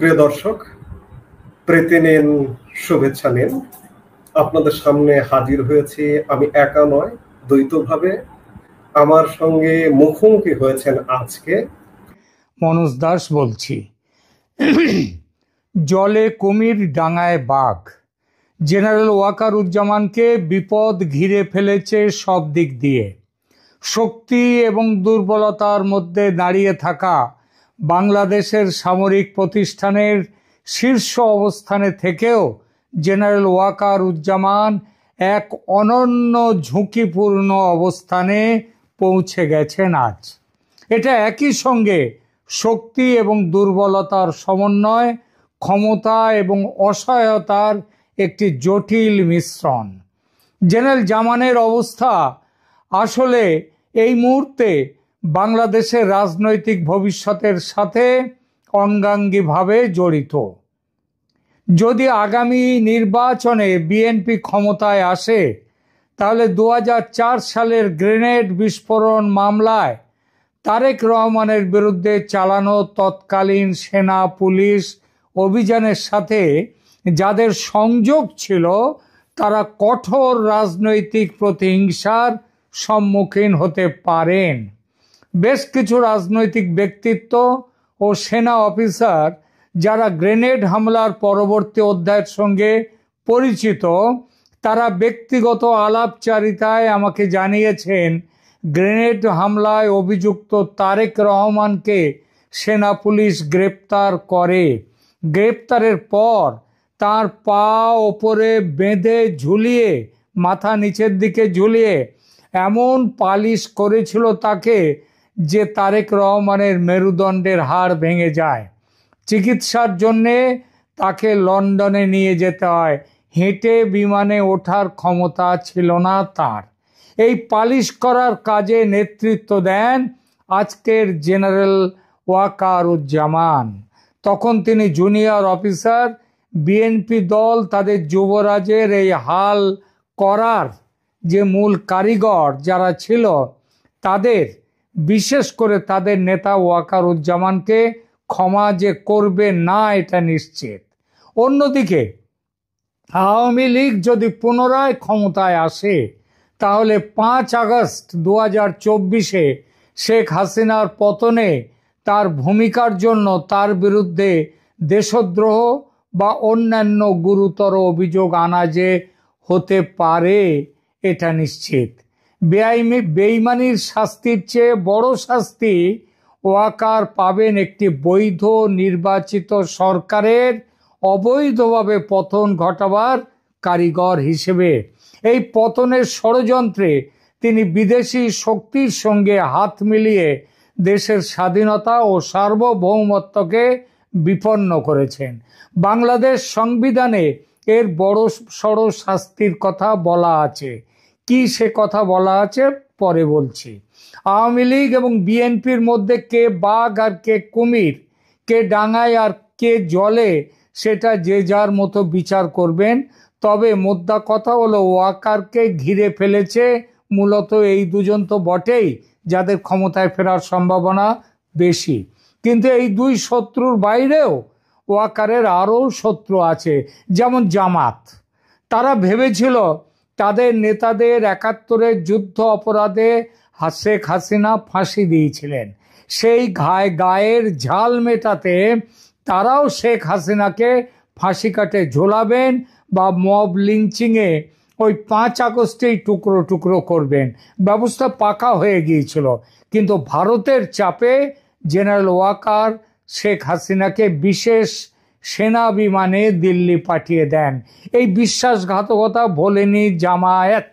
প্রিয় দর্শক, প্রীতি নিন, শুভেচ্ছা নিন। আপনাদের সামনে হাজির হয়েছি আমি একা নয়, দ্বৈতভাবে। আমার সঙ্গে মুখোমুখি হয়েছেন আজকে মনোজ দাস বলছি। জলে কুমির, ডাঙায় বাঘ। জেনারেল ওয়াকারুজ্জামানকে বিপদ ঘিরে ফেলেছে সব দিক দিয়ে। শক্তি এবং দুর্বলতার মধ্যে দাঁড়িয়ে থাকা বাংলাদেশের সামরিক প্রতিষ্ঠানের শীর্ষ অবস্থানে থেকেও জেনারেল ওয়াকারুজ্জামান এক অনন্য ঝুঁকিপূর্ণ অবস্থানে পৌঁছে গেছেন আজ। এটা একই সঙ্গে শক্তি এবং দুর্বলতার সমন্বয়, ক্ষমতা এবং অসহায়তার একটি জটিল মিশ্রণ। জেনারেল জামানের অবস্থা আসলে এই মুহূর্তে বাংলাদেশের রাজনৈতিক ভবিষ্যতের সাথে অঙ্গাঙ্গিভাবে জড়িত। যদি আগামী নির্বাচনে বিএনপি ক্ষমতায় আসে, তাহলে 2004 সালের গ্রেনেড বিস্ফোরণ মামলায় তারেক রহমানের বিরুদ্ধে চালানো তৎকালীন সেনা পুলিশ অভিযানের সাথে যাদের সংযোগ ছিল, তারা কঠোর রাজনৈতিক প্রতিহিংসার সম্মুখীন হতে পারেন। বেশ কিছু রাজনৈতিক ব্যক্তিত্ব ও সেনা অফিসার যারা গ্রেনেড হামলার পরবর্তী অধ্যায়ের সঙ্গে পরিচিত, তারা ব্যক্তিগত আলাপচারিতায় আমাকে জানিয়েছেন, গ্রেনেড হামলায় অভিযুক্ত তারেক রহমানকে সেনা পুলিশ গ্রেপ্তার করে। গ্রেপ্তারের পর তার পা ওপরে বেঁধে ঝুলিয়ে, মাথা নিচের দিকে ঝুলিয়ে এমন পালিশ করেছিল তাকে যে তারেক রহমানের মেরুদণ্ডের হাড় ভেঙে যায়। চিকিৎসার জন্যে তাকে লন্ডনে নিয়ে যেতে হয়। হেঁটে বিমানে ওঠার ক্ষমতা ছিল না তার। এই পালিশ করার কাজে নেতৃত্ব দেন আজকের জেনারেল ওয়াকারুজ্জামান। তখন তিনি জুনিয়র অফিসার। বিএনপি দল তাদের যুবরাজের এই হাল করার যে মূল কারিগর যারা ছিল, তাদের, বিশেষ করে তাদের নেতা ওয়াকারুজ্জামানকে ক্ষমা যে করবে না এটা নিশ্চিত। অন্যদিকে আওয়ামী লীগ যদি পুনরায় ক্ষমতায় আসে, তাহলে 5 আগস্ট 2024-এ শেখ হাসিনার পতনে তার ভূমিকার জন্য তার বিরুদ্ধে দেশদ্রোহ বা অন্যান্য গুরুতর অভিযোগ আনা যে হতে পারে এটা নিশ্চিত। বেঈমানির শাস্তির চেয়ে বড় শাস্তি ওয়াকার পাবেন একটি বৈধ নির্বাচিত সরকারের অবৈধভাবে পতন ঘটাবার কারিগর হিসেবে। এই পতনের ষড়যন্ত্রে তিনি বিদেশি শক্তির সঙ্গে হাত মিলিয়ে দেশের স্বাধীনতা ও সার্বভৌমত্বকে বিপন্ন করেছেন। বাংলাদেশ সংবিধানে এর বড় সড় শাস্তির কথা বলা আছে। কি সে কথা বলা আছে পরে বলছি। আওয়ামী লীগ এবং বিএনপির মধ্যে কে বাঘ আর কে কুমির, কে ডাঙায় আর কে জলে, সেটা যে যার মতো বিচার করবেন। তবে মোদ্দা কথা হলো, ওয়াকারকে ঘিরে ফেলেছে মূলত এই দুজন তো বটেই, যাদের ক্ষমতায় ফেরার সম্ভাবনা বেশি। কিন্তু এই দুই শত্রুর বাইরেও ওয়াকারের আরও শত্রু আছে, যেমন জামাত। তারা ভেবেছিল তাদের নেতাদের 71-এর যুদ্ধ অপরাধে শেখ হাসিনা ফাঁসি দিয়েছিলেন। সেই গায়ের ঝাল মেটাতে তারাও শেখ হাসিনাকে ফাঁসি কাটে ঝোলাবেন বা মব লিঞ্চিংয়ে ওই 5 আগস্টেই টুকরো টুকরো করবেন। ব্যবস্থা পাকা হয়ে গিয়েছিল, কিন্তু ভারতের চাপে জেনারেল ওয়াকার শেখ হাসিনাকে বিশেষ সেনা বিমানে দিল্লি পাঠিয়ে দেন। এই বিশ্বাসঘাতকতা ভোলেনি জামায়াত।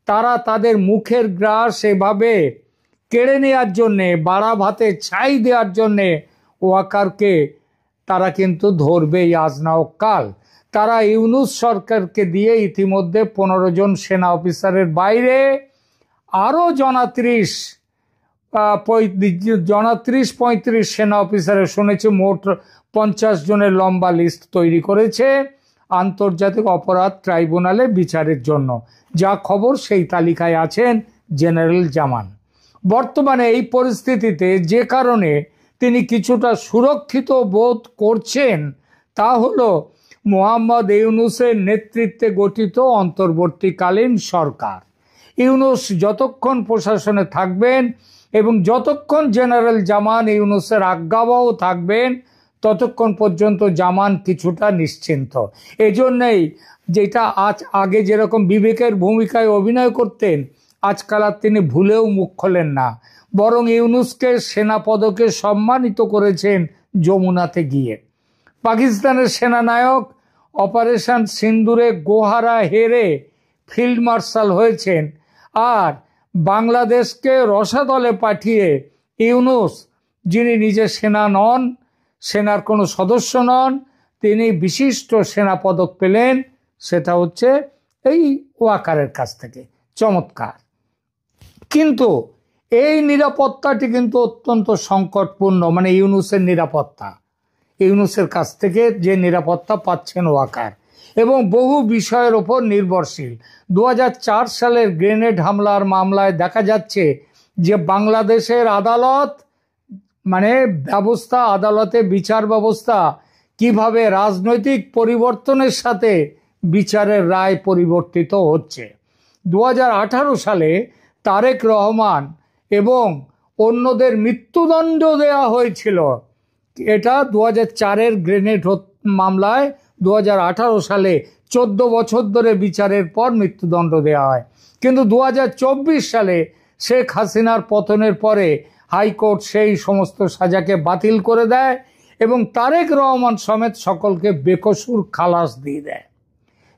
তারা তাদের মুখের গ্রাস এভাবে কেড়ে নেওয়ার জন্যে, বাড়া ভাতে ছাই দেওয়ার জন্যে ওয়াকারকে তারা কিন্তু ধরবেই আজ না হোক কাল। তারা ইউনূস সরকারকে দিয়ে ইতিমধ্যে 15 জন সেনা অফিসারের বাইরে আরও 30-35 সেনা অফিসারের, শুনেছি মোট 50 জনের লম্বা লিস্ট তৈরি করেছে আন্তর্জাতিক অপরাধ ট্রাইব্যুনালে বিচারের জন্য। যা খবর সেই তালিকায় আছেন জেনারেল জামান। বর্তমানে এই পরিস্থিতিতে যে কারণে তিনি কিছুটা সুরক্ষিত বোধ করছেন তা হলো মোহাম্মদ ইউনূসের নেতৃত্বে গঠিত অন্তর্বর্তীকালীন সরকার। ইউনূস যতক্ষণ প্রশাসনে থাকবেন এবং যতক্ষণ জেনারেল জামান ইউনূসের আজ্ঞাবহ থাকবেন ততক্ষণ পর্যন্ত জামান কিছুটা নিশ্চিন্ত। এজন্যই যেটা আগে যেরকম বিবেকের ভূমিকায় অভিনয় করতেন, আজকাল আর তিনি ভুলেও মুখ খোলেন না, বরং ইউনূসকে সেনা পদকে সম্মানিত করেছেন যমুনাতে গিয়ে। পাকিস্তানের সেনানায়ক অপারেশন সিন্দুরে গোহারা হেরে ফিল্ড মার্শাল হয়েছেন, আর বাংলাদেশকে রসাতলে পাঠিয়ে ইউনূস, যিনি নিজে সেনা নন, সেনার কোনো সদস্য নন, তিনি বিশিষ্ট সেনা পদক পেলেন, সেটা হচ্ছে এই ওয়াকারের কাছ থেকে। চমৎকার। কিন্তু এই নিরাপত্তাটি কিন্তু অত্যন্ত সংকটপূর্ণ, মানে ইউনূসের নিরাপত্তা, ইউনূসের কাছ থেকে যে নিরাপত্তা পাচ্ছেন ওয়াকার, এবং বহু বিষয়ের ওপর নির্ভরশীল। 2004 সালের গ্রেনেড হামলার মামলায় দেখা যাচ্ছে যে বাংলাদেশের আদালত, মানে ব্যবস্থা, আদালতে বিচার ব্যবস্থা কিভাবে রাজনৈতিক পরিবর্তনের সাথে বিচারের রায় পরিবর্তিত হচ্ছে। 2018 সালে তারেক রহমান এবং অন্যদের মৃত্যুদণ্ড দেওয়া হয়েছিল। এটা 2004-এর গ্রেনেড মামলায় 2018 সালে 14 বছর ধরে বিচারের পর মৃত্যুদণ্ড দেওয়া হয়। কিন্তু 2024 সালে শেখ হাসিনার পতনের পরে হাইকোর্ট সেই সমস্ত সাজাকে বাতিল করে দেয় এবং তারেক রহমান সমেত সকলকে বেকসুর খালাস দিয়ে দেয়।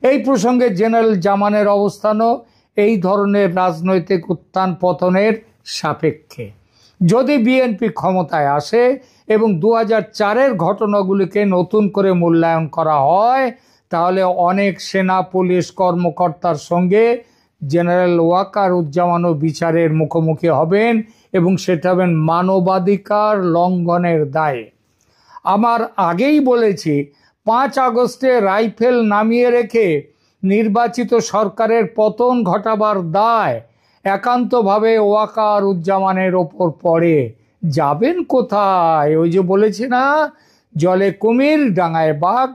এই প্রসঙ্গে জেনারেল জামানের অবস্থানও এই ধরনের রাজনৈতিক উত্থান পতনের সাপেক্ষে। যদি বিএনপি ক্ষমতায় আসে এবং 2004-এর ঘটনাগুলিকে নতুন করে মূল্যায়ন করা হয়, তাহলে অনেক সেনা পুলিশ কর্মকর্তার সঙ্গে জেনারেল ওয়াকারুজ্জামানও বিচারের মুখোমুখি হবেন, এবং সেটা হবেন মানবাধিকার লঙ্ঘনের দায়ে। আমার আগেই বলেছি, 5 আগস্টে রাইফেল নামিয়ে রেখে নির্বাচিত সরকারের পতন ঘটাবার দায় একান্তভাবে ওয়াকারুজ্জামানের ওপর পড়ে। যাবেন কোথায়? ওই যে বলেছি না, জলে কুমির ডাঙায় বাঘ।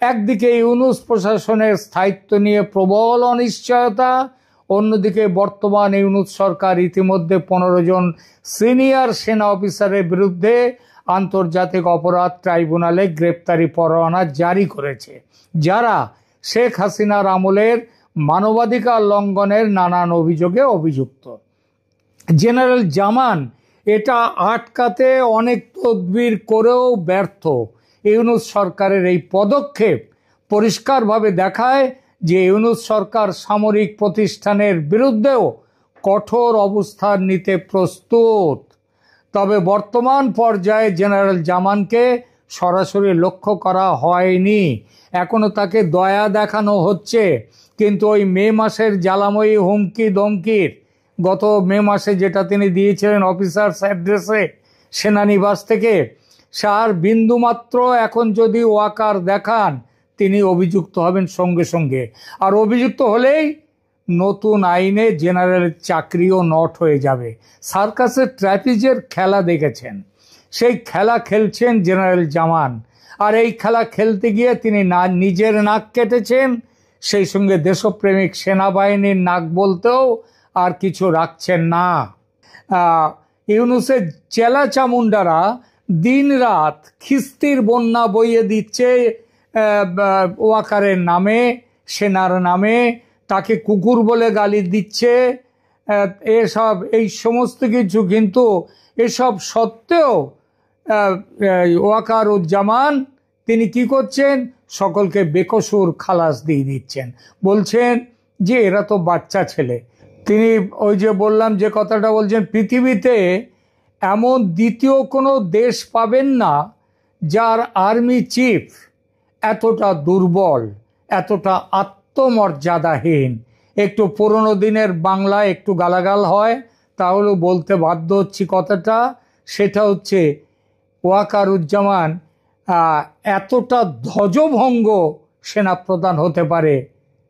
একদিকে ইউনূস প্রশাসনের স্থায়িত্ব নিয়ে প্রবল অনিশ্চয়তা, অন্যদিকে বর্তমান ইউনূস সরকার ইতিমধ্যে 15 জন সিনিয়র সেনা অফিসারের বিরুদ্ধে আন্তর্জাতিক অপরাধ ট্রাইব্যুনালে গ্রেপ্তারি পরোয়ানা জারি করেছে, যারা শেখ হাসিনার আমলের মানবাধিকার লঙ্ঘনের নানান অভিযোগে অভিযুক্ত। জেনারেল জামান এটা আটকাতে অনেক তদবির করেও ব্যর্থ। ইউনূস সরকারের এই পদক্ষেপ পরিষ্কারভাবে দেখায় যে ইউনূস সরকার সামরিক প্রতিষ্ঠানের বিরুদ্ধেও কঠোর অবস্থান নিতে প্রস্তুত। তবে বর্তমান পর্যায়ে জেনারেল জামানকে সরাসরি লক্ষ্য করা হয়নি, এখনো তাকে দয়া দেখানো হচ্ছে। কিন্তু ওই মে মাসের জ্বালাময়ী হুমকি ধমকির, গত মে মাসে যেটা তিনি দিয়েছিলেন অফিসার্স অ্যাড্রেসে সেনানিবাস থেকে, সার বিন্দুমাত্র এখন যদি ওয়াকার দেখান, তিনি অভিযুক্ত হবেন সঙ্গে সঙ্গে। আর অভিযুক্ত হলেই নতুন আইনে জেনারেলের চাকরিও নট হয়ে যাবে। সার্কাসের ট্র্যাপিজের খেলা দেখেছেন, সেই খেলা খেলছেন জেনারেল জামান। আর এই খেলা খেলতে গিয়ে তিনি নিজের নাক কেটেছেন, সেই সঙ্গে দেশপ্রেমিক সেনাবাহিনীর নাক বলতেও আর কিছু রাখছেন না। ইউনূসের চেলা চামুন্ডারা দিন রাত খিস্তির বন্যা বইয়ে দিচ্ছে ওয়াকারের নামে, সেনার নামে, তাকে কুকুর বলে গালি দিচ্ছে, এই সমস্ত কিছু। কিন্তু এসব সত্ত্বেও ওয়াকারুজ্জামান তিনি কি করছেন? সকলকে বেকসুর খালাস দিয়ে দিচ্ছেন, বলছেন যে এরা তো বাচ্চা ছেলে। তিনি ওই যে বললাম যে কথাটা বলছেন, পৃথিবীতে এমন দ্বিতীয় কোনো দেশ পাবেন না যার আর্মি চিফ এতটা দুর্বল, এতটা আত্মমর্যাদাহীন। একটু পুরনো দিনের বাংলা একটু গালাগাল হয়, তাহলেও বলতে বাধ্য হচ্ছি কথাটা। সেটা হচ্ছে ওয়াকারুজ্জামান এতটা ধ্বজভঙ্গ সেনাপ্রধান হতে পারে,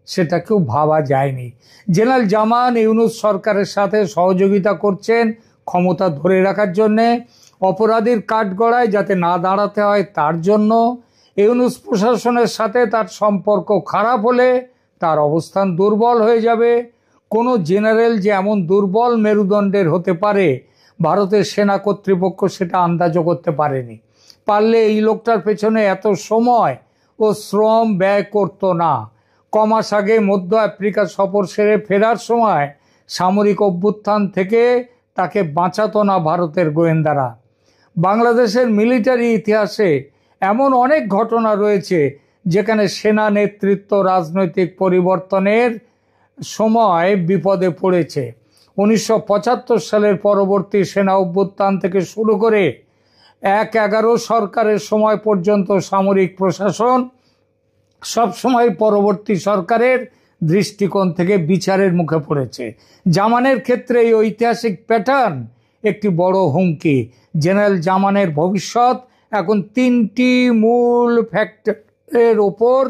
সেটা কেউ ভাবা যায়নি। জেনারেল জামান ইউনূস সরকারের সাথে সহযোগিতা করছেন ক্ষমতা ধরে রাখার জন্যে। অপরাধীর কাঠগড়ায় যাতে না দাঁড়াতে হয় তার জন্য। ইউনূস প্রশাসনের সাথে তার সম্পর্ক খারাপ হলে তার অবস্থান দুর্বল হয়ে যাবে। কোনো জেনারেল যে এমন দুর্বল মেরুদণ্ডের হতে পারে, ভারতের সেনা কর্তৃপক্ষ সেটা আন্দাজও করতে পারেনি। পারলে এই লোকটার পেছনে এত সময় ও শ্রম ব্যয় করতো না। কমাস আগে মধ্য আফ্রিকা সফর সেরে ফেরার সময় সামরিক অভ্যুত্থান থেকে তাকে বাঁচাতো না ভারতের গোয়েন্দারা। বাংলাদেশের মিলিটারি ইতিহাসে এমন অনেক ঘটনা রয়েছে যেখানে সেনা নেতৃত্ব রাজনৈতিক পরিবর্তনের সময় বিপদে পড়েছে। 1975 সালের পরবর্তী সেনা অভ্যুত্থান থেকে শুরু করে 1-11 সরকারের সময় পর্যন্ত সামরিক প্রশাসন সবসময় পরবর্তী সরকারের দৃষ্টিকোণ থেকে বিচারের মুখে পড়েছে। জামানের ক্ষেত্রে এই ঐতিহাসিক প্যাটার্ন একটি বড় হুমকি। জেনারেল জামানের ভবিষ্যৎ এখন 3টি মূল ফ্যাক্টরের ওপর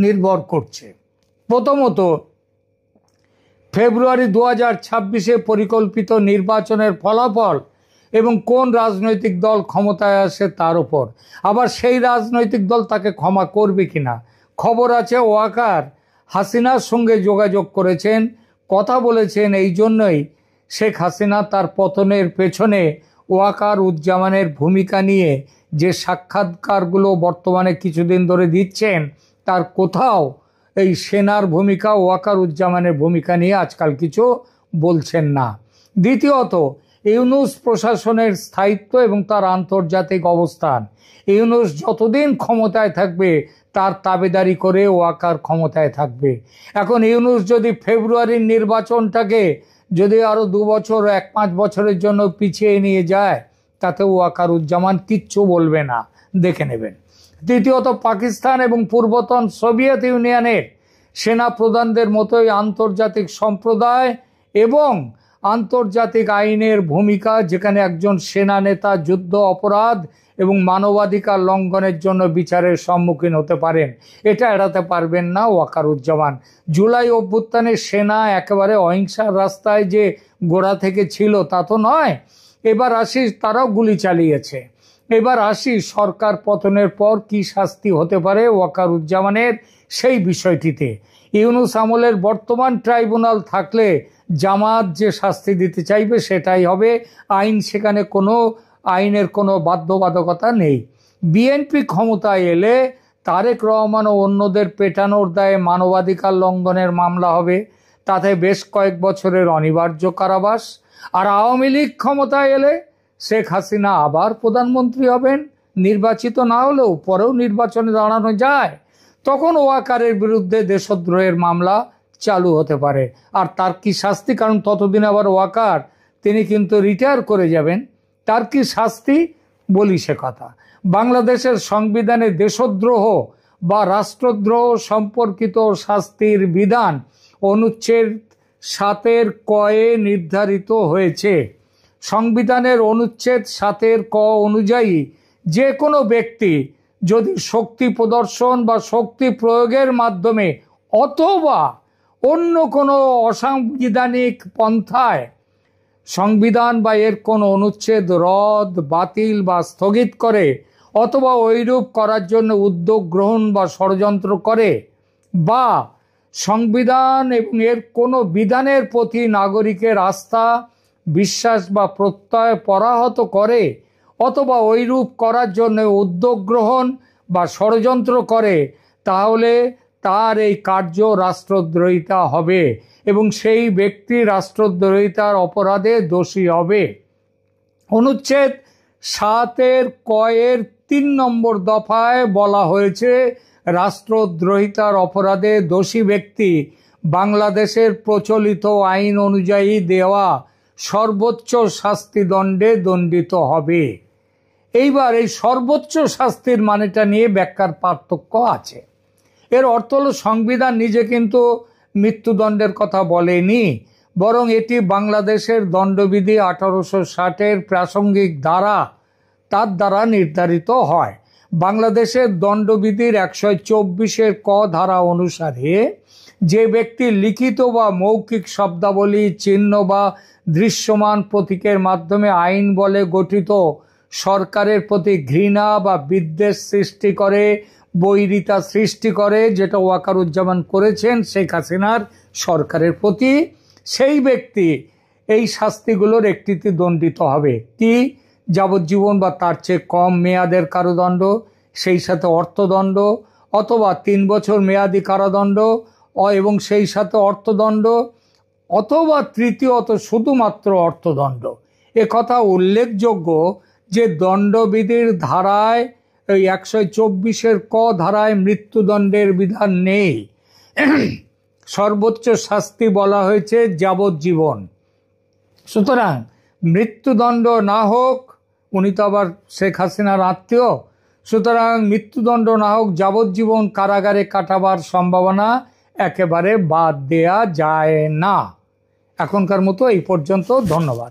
নির্ভর করছে। প্রথমত, ফেব্রুয়ারি 2026-এ পরিকল্পিত নির্বাচনের ফলাফল এবং কোন রাজনৈতিক দল ক্ষমতায় আসে তার উপর। আবার সেই রাজনৈতিক দল তাকে ক্ষমা করবে কিনা। খবর আছে ওয়াকার হাসিনার সঙ্গে যোগাযোগ করেছেন, কথা বলেছেন। এই জন্যই শেখ হাসিনা তার পতনের পেছনে ওয়াকারুজ্জামানের ভূমিকা নিয়ে যে সাক্ষাৎকারগুলো বর্তমানে কিছুদিন ধরে দিচ্ছেন, তার কোথাও এই সেনার ভূমিকা, ওয়াকারুজ্জামানের ভূমিকা নিয়ে আজকাল কিছু বলছেন না। দ্বিতীয়ত, ইউনূস প্রশাসনের স্থায়িত্ব এবং তার আন্তর্জাতিক অবস্থান। ইউনূস যতদিন ক্ষমতায় থাকবে তার তাবেদারি করে ওয়াকার ক্ষমতায় থাকবে। এখন ইউনূস যদি ফেব্রুয়ারির নির্বাচনটাকে যদি আরো 2 বছর 1-5 বছরের জন্য পিছিয়ে নিয়ে যায়, তাতে ওয়াকারুজ্জামান কিচ্ছু বলবে না, দেখে নেবেন। তৃতীয়ত, পাকিস্তান এবং পূর্বতন সোভিয়েত ইউনিয়নের সেনা প্রধানদের মতোই আন্তর্জাতিক সম্প্রদায় এবং আন্তর্জাতিক আইনের ভূমিকা, যেখানে একজন সেনা নেতা যুদ্ধ অপরাধ এবং মানবাধিকার লঙ্ঘনের জন্য বিচারের সম্মুখীন হতে পারেন। এটা এড়াতে পারবেন না ওয়াকারুজ্জামান। জুলাই অভ্যুত্থানের সেনা একেবারে অহিংসার রাস্তায় যে গোড়া থেকে ছিল তা তো নয়। এবার আসি, তারাও গুলি চালিয়েছে। এবার আসি সরকার পতনের পর কি শাস্তি হতে পারে ওয়াকারুজ্জামানের সেই বিষয়টিতে। ইউনূস আমলের বর্তমান ট্রাইব্যুনাল থাকলে জামাত যে শাস্তি দিতে চাইবে সেটাই হবে। সেখানে কোনো আইনের কোনো বাধ্যবাধকতা নেই। বিএনপি ক্ষমতায় এলে তারেক রহমান ও অন্যদের পেটানোর দায়ে মানবাধিকার লঙ্ঘনের মামলা হবে, তাতে বেশ কয়েক বছরের অনিবার্য কারাবাস। আর আওয়ামী লীগ ক্ষমতায় এলে শেখ হাসিনা আবার প্রধানমন্ত্রী হবেন, নির্বাচিত না হলেও পরেও নির্বাচনে দাঁড়ানো যায়। তখন ওয়াকারের বিরুদ্ধে দেশদ্রোহের মামলা চালু হতে পারে। আর তার কি শাস্তি, কারণ ততদিন আবার ওয়াকার তিনি কিন্তু রিটায়ার করে যাবেন। তার কি শাস্তি বলি সে কথা। বাংলাদেশের সংবিধানে দেশদ্রোহ বা রাষ্ট্রদ্রোহ সম্পর্কিত শাস্তির বিধান অনুচ্ছেদ 7 ক-এ নির্ধারিত হয়েছে। সংবিধানের অনুচ্ছেদ 7 ক অনুযায়ী যে কোনো ব্যক্তি যদি শক্তি প্রদর্শন বা শক্তি প্রয়োগের মাধ্যমে অথবা অন্য কোনো অসাংবিধানিক পন্থায় সংবিধান বা এর কোনো অনুচ্ছেদ রদ, বাতিল বা স্থগিত করে অথবা ঐরূপ করার জন্য উদ্যোগ গ্রহণ বা ষড়যন্ত্র করে, বা সংবিধান এবং এর কোনো বিধানের প্রতি নাগরিকের আস্থা, বিশ্বাস বা প্রত্যয় পরাহত করে অথবা ঐরূপ করার জন্য উদ্যোগ গ্রহণ বা ষড়যন্ত্র করে, তাহলে তার এই কার্য রাষ্ট্রদ্রোহিতা হবে এবং সেই ব্যক্তি রাষ্ট্রদ্রোহিতার অপরাধে দোষী হবে। অনুচ্ছেদ 7 ক-এর 3 নম্বর দফায় বলা হয়েছে, রাষ্ট্রদ্রোহিতার অপরাধে দোষী ব্যক্তি বাংলাদেশের প্রচলিত আইন অনুযায়ী দেওয়া সর্বোচ্চ শাস্তিদণ্ডে দণ্ডিত হবে। এইবার এই সর্বোচ্চ শাস্তির মানেটা নিয়ে ব্যাখ্যার পার্থক্য আছে। এর অর্থ হলো সংবিধান নিজে কিন্তু মৃত্যুদণ্ডের কথা বলেনি, বরং এটি বাংলাদেশের দণ্ডবিধি 1860-এর প্রাসঙ্গিক ধারা তার দ্বারা নির্ধারিত হয়। বাংলাদেশের দণ্ডবিধির 124-এর ক ধারা অনুসারে যে ব্যক্তি লিখিত বা মৌখিক শব্দাবলী, চিহ্ন বা দৃশ্যমান প্রতীকের মাধ্যমে আইন বলে গঠিত সরকারের প্রতি ঘৃণা বা বিদ্বেষ সৃষ্টি করে, বৈরিতা সৃষ্টি করে, যেটা ওয়াকারুজ্জামান করেছেন শেখ হাসিনার সরকারের প্রতি, সেই ব্যক্তি এই শাস্তিগুলোর একটিতে দণ্ডিত হবে। কি? যাবজ্জীবন বা তার চেয়ে কম মেয়াদের কারাদণ্ড, সেই সাথে অর্থদণ্ড, অথবা 3 বছর মেয়াদি কারাদণ্ড এবং সেই সাথে অর্থদণ্ড, অথবা তৃতীয়ত শুধুমাত্র অর্থদণ্ড। একথা উল্লেখযোগ্য যে দণ্ডবিধির ধারায় ওই 124-এর ক ধারায় মৃত্যুদণ্ডের বিধান নেই। সর্বোচ্চ শাস্তি বলা হয়েছে যাবজ্জীবন। সুতরাং মৃত্যুদণ্ড না হোক, উনি তো আবার শেখ হাসিনার আত্মীয়, সুতরাং মৃত্যুদণ্ড না হোক, যাবজ্জীবন কারাগারে কাটাবার সম্ভাবনা একেবারে বাদ দেয়া যায় না। এখনকার মতো এই পর্যন্ত। ধন্যবাদ।